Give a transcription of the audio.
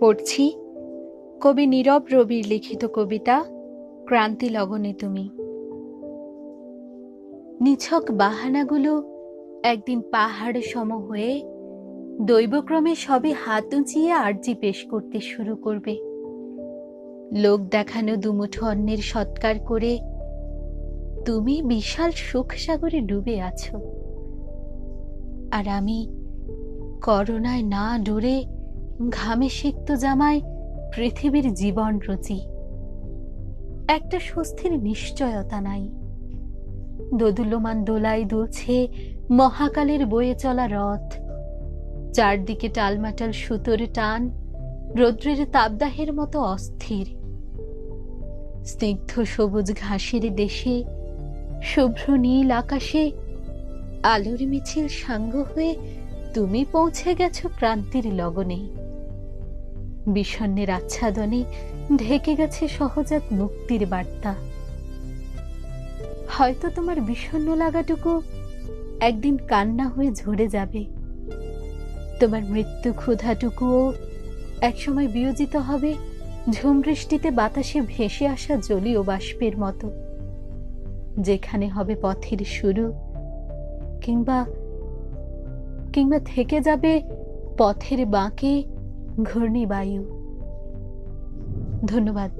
পড়ছি কবি নীরব রবির লিখিত কবিতা ক্রান্তি লগনে তুমি। নিছক বাহানাগুলো একদিন পাহাড় সম হয়ে দৈবক্রমে সবে হাত উঁচিয়ে আর্জি পেশ করতে শুরু করবে। লোক দেখানো দুমুঠো অন্যের সৎকার করে তুমি বিশাল সুখ সাগরে ডুবে আছো, আর আমি করোনায় না ডরে ঘামে সিক্ত জামায় পৃথিবীর জীবন রচি। একটা স্বস্তির নিশ্চয়তা নাই। দোদুল্যমান দোলায় দুলছে মহাকালের বয়ে চলা রথ। চারদিকে টালমাটাল সুতোর টান রৌদ্রের তাপদাহের মতো অস্থির। স্নিগ্ধ সবুজ ঘাসের দেশে শুভ্র নীল আকাশে আলোর মিছিল সাঙ্গ হয়ে তুমি পৌঁছে গেছো ক্রান্তির লগনে। বিষণ্ণের আচ্ছাদনে ঢেকে গেছে সহজাত মুক্তির বার্তা। হয়তো তোমার বিষণ্ণ লাগাটুকু একদিন কান্না হয়ে ঝরে যাবে। তোমার মৃত্যু ক্ষুধাটুকুও একসময় বিয়োজিত হবে ঝুম বৃষ্টিতে বাতাসে ভেসে আসা জলীয় বাষ্পের মতো, যেখানে হবে পথের শুরু কিংবা কিংবা থেকে যাবে পথের বাঁকে ঘূর্ণিবায়ু। ধন্যবাদ।